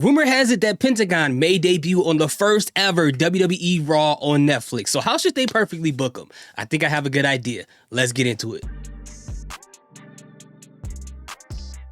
Rumor has it that Pentagon may debut on the first ever WWE Raw on Netflix. So how should they perfectly book him? I think I have a good idea. Let's get into it.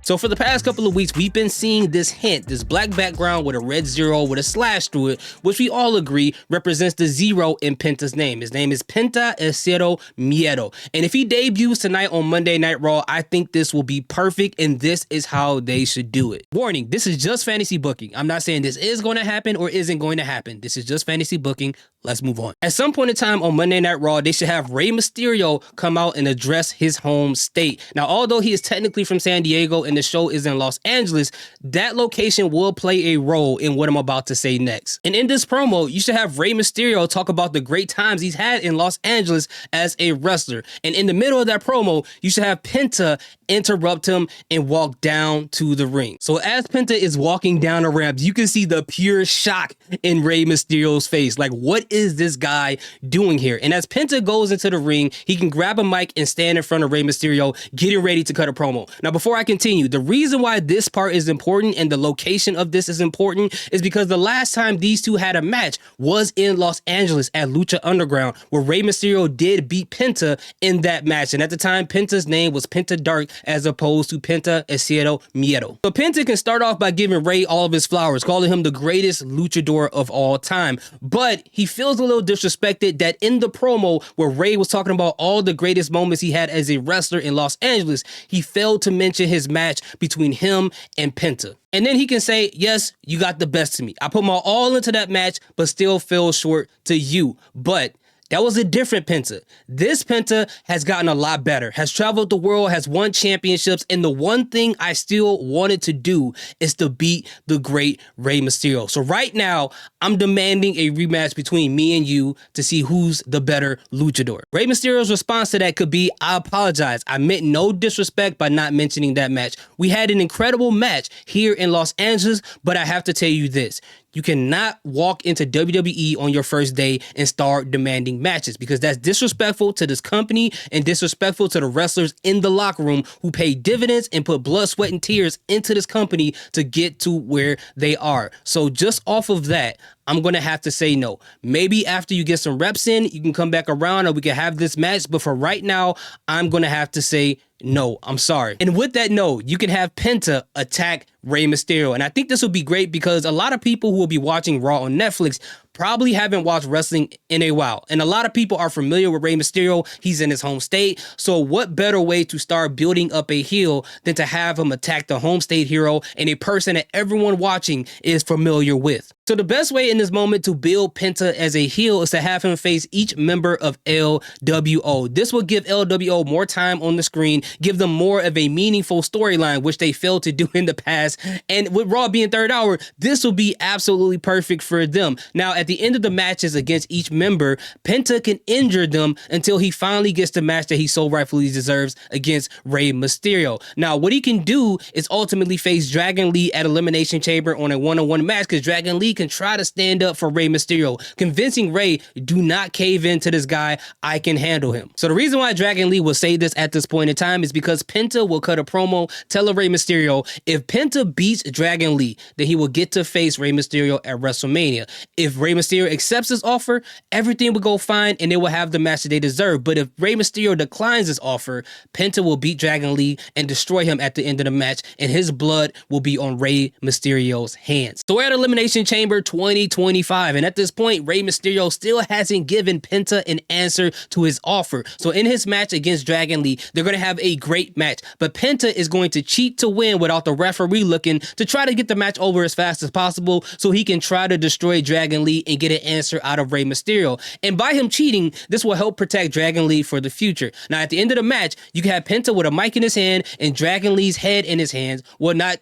So for the past couple of weeks, we've been seeing this hint, this black background with a red zero with a slash through it, which we all agree represents the zero in Penta's name. His name is Penta El Cero Miedo. And if he debuts tonight on Monday Night Raw, I think this will be perfect, and this is how they should do it. Warning, this is just fantasy booking. I'm not saying this is going to happen or isn't going to happen. This is just fantasy booking. Let's move on. At some point in time on Monday Night Raw, they should have Rey Mysterio come out and address his home state. Now, although he is technically from San Diego and the show is in Los Angeles, that location will play a role in what I'm about to say next. And in this promo, you should have Rey Mysterio talk about the great times he's had in Los Angeles as a wrestler. And in the middle of that promo, you should have Penta interrupt him and walk down to the ring. So as Penta is walking down the ramp, you can see the pure shock in Rey Mysterio's face. Like, what is this guy doing here? And as Penta goes into the ring, he can grab a mic and stand in front of Rey Mysterio, getting ready to cut a promo. Now, before I continue, the reason why this part is important and the location of this is important is because the last time these two had a match was in Los Angeles at Lucha Underground, where Rey Mysterio did beat Penta in that match. And at the time, Penta's name was Penta Dark as opposed to Penta El Cero Miedo. So Penta can start off by giving Rey all of his flowers, calling him the greatest luchador of all time. But he feels a little disrespected that in the promo where Rey was talking about all the greatest moments he had as a wrestler in Los Angeles, he failed to mention his match between him and Penta. And then he can say, yes, you got the best of me. I put my all into that match, but still fell short to you. But that was a different Penta. This Penta has gotten a lot better, has traveled the world, has won championships, and the one thing I still wanted to do is to beat the great Rey Mysterio. So right now, I'm demanding a rematch between me and you to see who's the better luchador. Rey Mysterio's response to that could be, I apologize. I meant no disrespect by not mentioning that match. We had an incredible match here in Los Angeles, but I have to tell you this. You cannot walk into WWE on your first day and start demanding matches, because that's disrespectful to this company and disrespectful to the wrestlers in the locker room who pay dividends and put blood, sweat, and tears into this company to get to where they are. So just off of that, I'm going to have to say no. Maybe after you get some reps in, you can come back around and we can have this match. But for right now, I'm going to have to say no. I'm sorry. And with that no, you can have Penta attack Rey Mysterio. And I think this will be great because a lot of people who will be watching Raw on Netflix probably haven't watched wrestling in a while. And a lot of people are familiar with Rey Mysterio. He's in his home state. So what better way to start building up a heel than to have him attack the home state hero and a person that everyone watching is familiar with? So the best way in this moment to build Penta as a heel is to have him face each member of LWO. This will give LWO more time on the screen, give them more of a meaningful storyline, which they failed to do in the past. And with Raw being third hour, this will be absolutely perfect for them. Now, at the end of the matches against each member, Penta can injure them until he finally gets the match that he so rightfully deserves against Rey Mysterio. Now, what he can do is ultimately face Dragon Lee at Elimination Chamber on a one-on-one match, because Dragon Lee can try to stand up for Rey Mysterio, convincing Rey, do not cave into this guy, I can handle him. So the reason why Dragon Lee will say this at this point in time is because Penta will cut a promo telling Rey Mysterio, if Penta beats Dragon Lee, then he will get to face Rey Mysterio at WrestleMania. If Rey Mysterio accepts his offer, everything will go fine and they will have the match that they deserve. But if Rey Mysterio declines his offer, Penta will beat Dragon Lee and destroy him at the end of the match, and his blood will be on Rey Mysterio's hands. So we're at Elimination Chamber 2025, and at this point, Rey Mysterio still hasn't given Penta an answer to his offer. So in his match against Dragon Lee, they're going to have a great match, but Penta is going to cheat to win without the referee looking, to try to get the match over as fast as possible so he can try to destroy Dragon Lee and get an answer out of Rey Mysterio. And by him cheating, this will help protect Dragon Lee for the future. Now, at the end of the match, you can have Penta with a mic in his hand and Dragon Lee's head in his hands. Well, not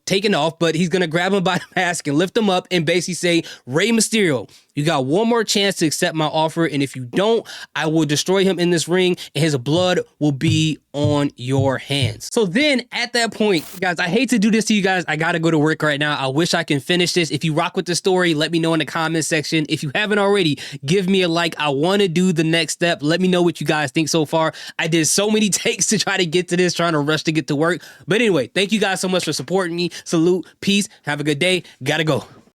taken off, but he's going to grab him by the mask and lift him up and basically say, Rey Mysterio, You got one more chance to accept my offer, and if you don't, I will destroy him in this ring, and his blood will be on your hands. So then at that point, guys, I hate to do this to you guys. I gotta go to work right now. I wish I can finish this. If you rock with the story, let me know in the comment section. If you haven't already, give me a like. I want to do the next step. Let me know what you guys think so far. I did so many takes to try to get to this, trying to rush to get to work. But anyway, thank you guys so much for supporting me. Salute, peace, have a good day. Gotta go.